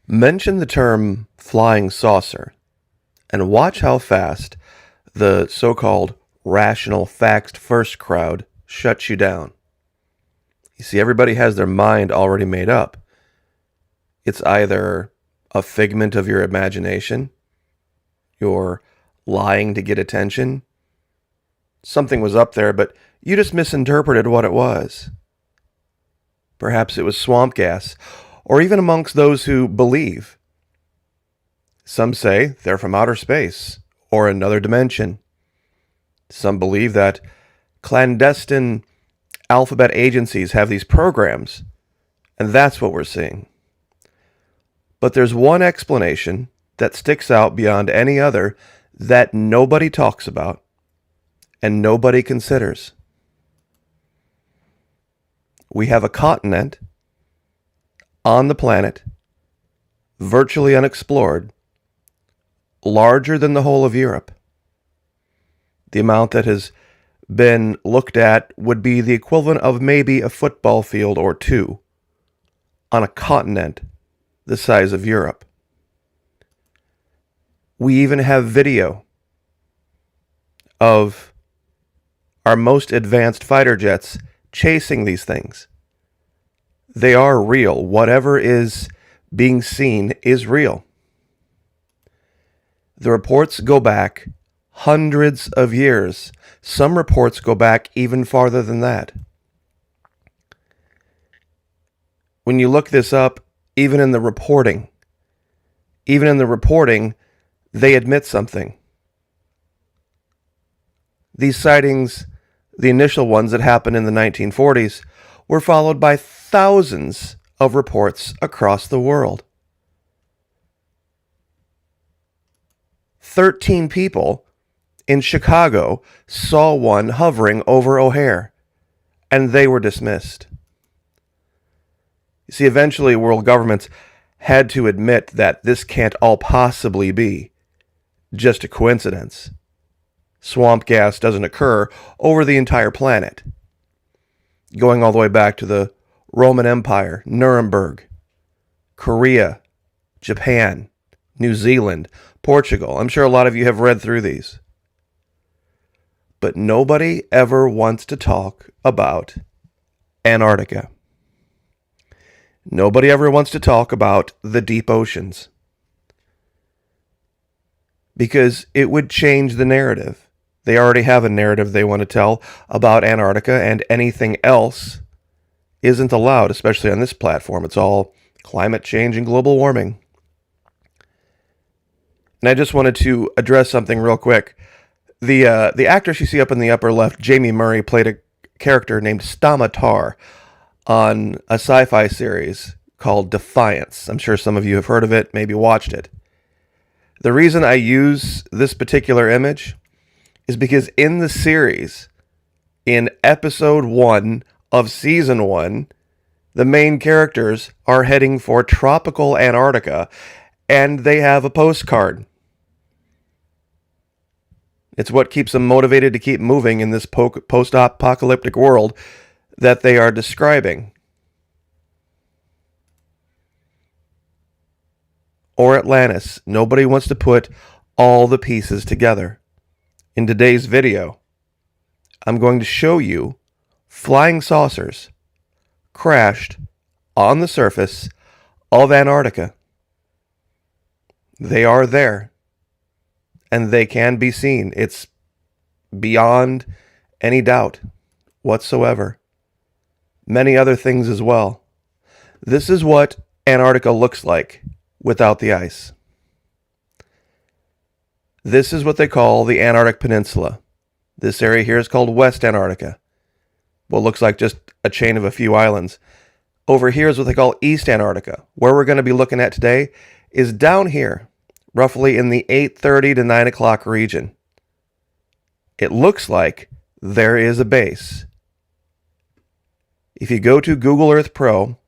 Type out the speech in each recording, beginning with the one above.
Mention the term flying saucer and watch how fast the so-called rational facts first crowd shuts you down. You see, everybody has their mind already made up. It's either a figment of your imagination, you're lying to get attention, something was up there, but you just misinterpreted what it was. Perhaps it was swamp gas, or even amongst those who believe. Some say they're from outer space or another dimension. Some believe that clandestine alphabet agencies have these programs, and that's what we're seeing. But there's one explanation that sticks out beyond any other that nobody talks about and nobody considers. We have a continent on the planet, virtually unexplored, larger than the whole of Europe. The amount that has been looked at would be the equivalent of maybe a football field or two on a continent the size of Europe. We even have video of our most advanced fighter jets chasing these things. They are real. Whatever is being seen is real. The reports go back hundreds of years. Some reports go back even farther than that. When you look this up, even in the reporting, they admit something. These sightings, the initial ones that happened in the 1940s, were followed by thousands of reports across the world. 13 people in Chicago saw one hovering over O'Hare, and they were dismissed. You see, eventually world governments had to admit that this can't all possibly be just a coincidence. Swamp gas doesn't occur over the entire planet. Going all the way back to the Roman Empire, Nuremberg, Korea, Japan, New Zealand, Portugal. I'm sure a lot of you have read through these. But nobody ever wants to talk about Antarctica. Nobody ever wants to talk about the deep oceans. Because it would change the narrative. They already have a narrative they want to tell about Antarctica, and anything else isn't allowed, especially on this platform. It's all climate change and global warming. And I just wanted to address something real quick. The actress you see up in the upper left, Jamie Murray, played a character named Stamatar on a sci-fi series called Defiance. I'm sure some of you have heard of it, maybe watched it. The reason I use this particular image is because in the series, in episode 1 of season 1, the main characters are heading for tropical Antarctica, and they have a postcard. It's what keeps them motivated to keep moving in this post-apocalyptic world that they are describing. Or Atlantis. Nobody wants to put all the pieces together. In today's video, I'm going to show you flying saucers crashed on the surface of Antarctica. They are there, and they can be seen. It's beyond any doubt whatsoever. Many other things as well. This is what Antarctica looks like without the ice. This is what they call the Antarctic Peninsula. This area here is called West Antarctica. What looks like just a chain of a few islands. Over here is what they call East Antarctica. Where we're going to be looking at today is down here, roughly in the 8:30 to 9 o'clock region. It looks like there is a base. If you go to Google Earth Pro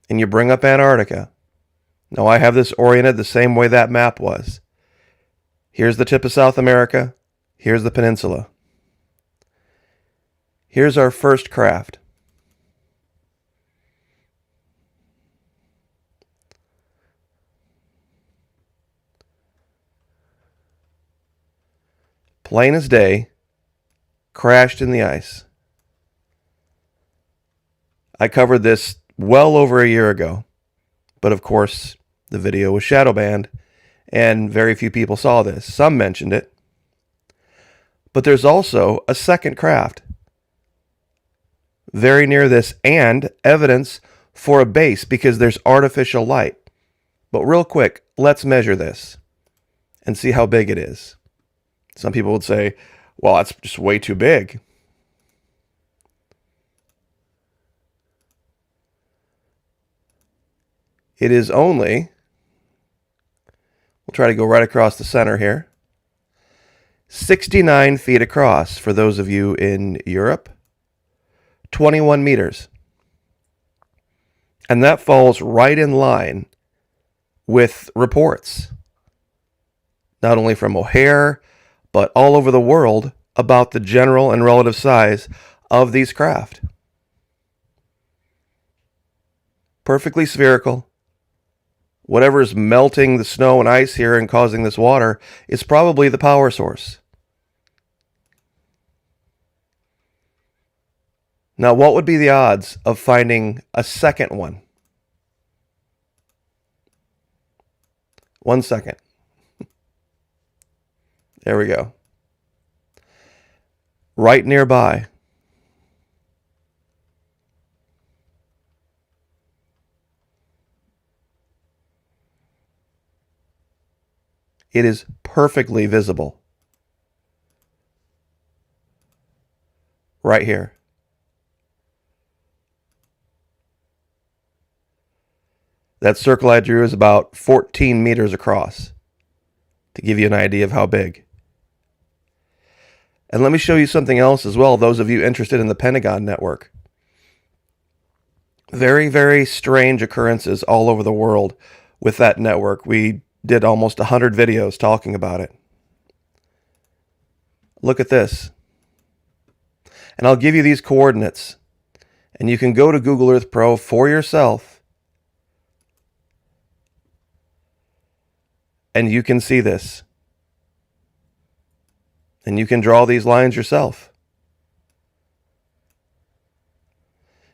and you bring up Antarctica, now I have this oriented the same way that map was. Here's the tip of South America. Here's the peninsula. Here's our first craft. plain as day, crashed in the ice. I covered this well over a year ago, but of course, the video was shadow banned, and very few people saw this. Some mentioned it. But there's also a second craft very near this, and evidence for a base because there's artificial light. But real quick, let's measure this and see how big it is. Some people would say, well, that's just way too big. It is only, we'll try to go right across the center here, 69 feet across for those of you in Europe, 21 meters. And that falls right in line with reports, not only from O'Hare, but all over the world about the general and relative size of these craft. Perfectly spherical. Whatever's melting the snow and ice here and causing this water is probably the power source. Now, what would be the odds of finding a second one? 1 second. There we go. Right nearby. It is perfectly visible. Right here. That circle I drew is about 14 meters across, to give you an idea of how big. And let me show you something else as well, those of you interested in the Pentagon network. Very, very strange occurrences all over the world with that network. We did almost 100 videos talking about it. Look at this. And I'll give you these coordinates. And you can go to Google Earth Pro for yourself. And you can see this. And you can draw these lines yourself.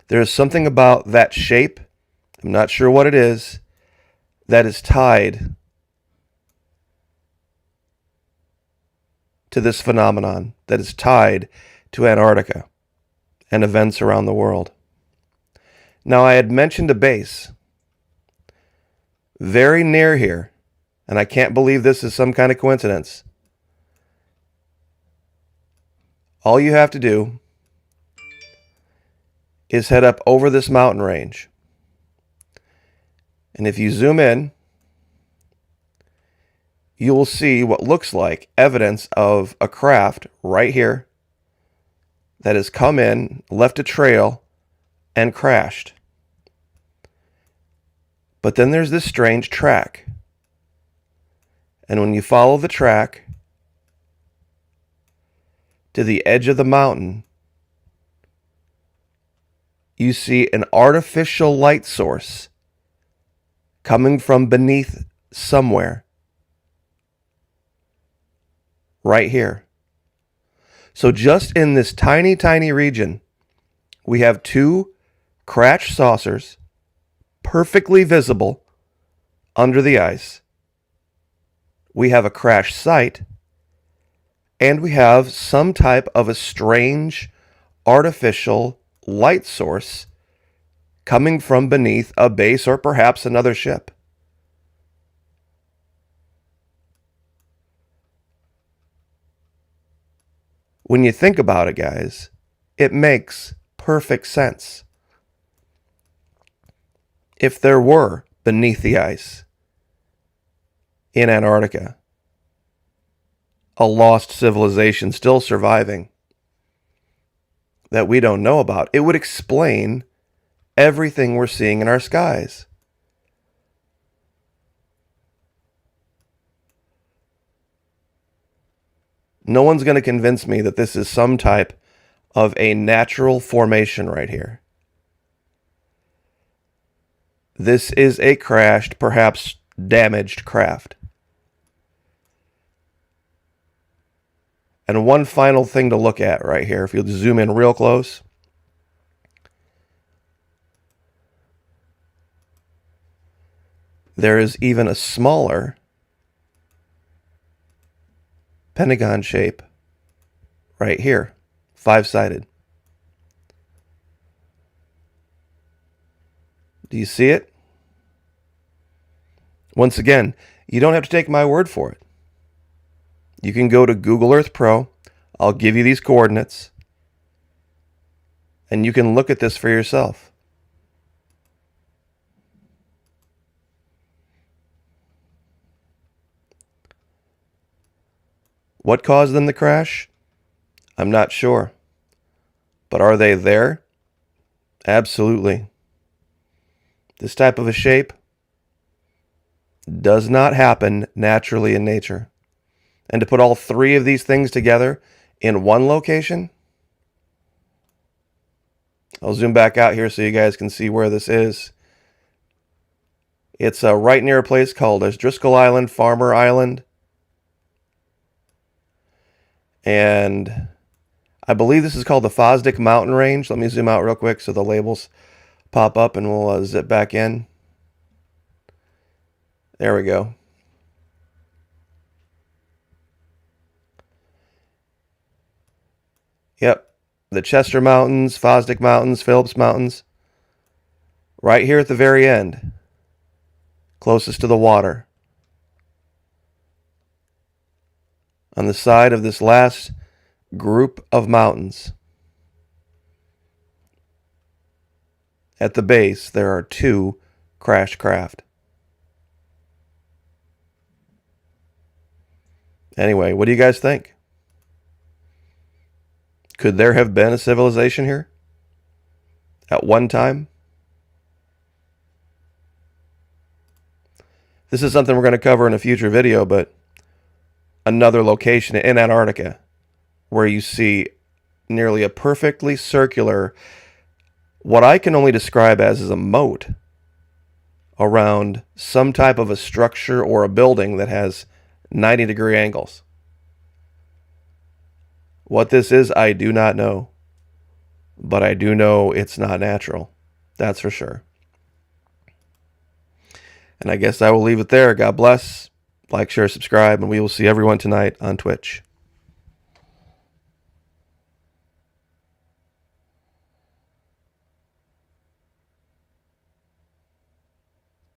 There's something about that shape, I'm not sure what it is, that is tied to this phenomenon, that is tied to Antarctica and events around the world. Now, I had mentioned a base very near here, and I can't believe this is some kind of coincidence. All you have to do is head up over this mountain range. And if you zoom in, you will see what looks like evidence of a craft right here that has come in, left a trail, and crashed. But then there's this strange track. And when you follow the track to the edge of the mountain, you see an artificial light source coming from beneath somewhere. Right here. So just in this tiny, tiny region, we have two crashed saucers, perfectly visible under the ice. We have a crash site, and we have some type of a strange artificial light source coming from beneath a base or perhaps another ship. When you think about it, guys, it makes perfect sense. If there were beneath the ice in Antarctica a lost civilization still surviving that we don't know about, it would explain everything we're seeing in our skies. No one's going to convince me that this is some type of a natural formation right here. This is a crashed, perhaps damaged craft. And one final thing to look at right here, if you zoom in real close, there is even a smaller pentagon shape right here, 5-sided. Do you see it? Once again, you don't have to take my word for it. You can go to Google Earth Pro. I'll give you these coordinates, and you can look at this for yourself. What caused them to crash? I'm not sure. But are they there? Absolutely. This type of a shape does not happen naturally in nature. And to put all three of these things together in one location, I'll zoom back out here so you guys can see where this is. It's right near a place called Driscoll Island, Farmer Island. And I believe this is called the Fosdick Mountain Range. Let me zoom out real quick so the labels pop up, and we'll zip back in. There we go. Yep, the Chester Mountains, Fosdick Mountains, Phillips Mountains. Right here at the very end, closest to the water. On the side of this last group of mountains. At the base, there are 2 crashed craft. Anyway, what do you guys think? Could there have been a civilization here at one time? This is something we're going to cover in a future video, but another location in Antarctica where you see nearly a perfectly circular, what I can only describe as a moat around some type of a structure or a building that has 90-degree angles. What this is, I do not know. But I do know it's not natural. That's for sure. And I guess I will leave it there. God bless. Like, share, subscribe, and we will see everyone tonight on Twitch.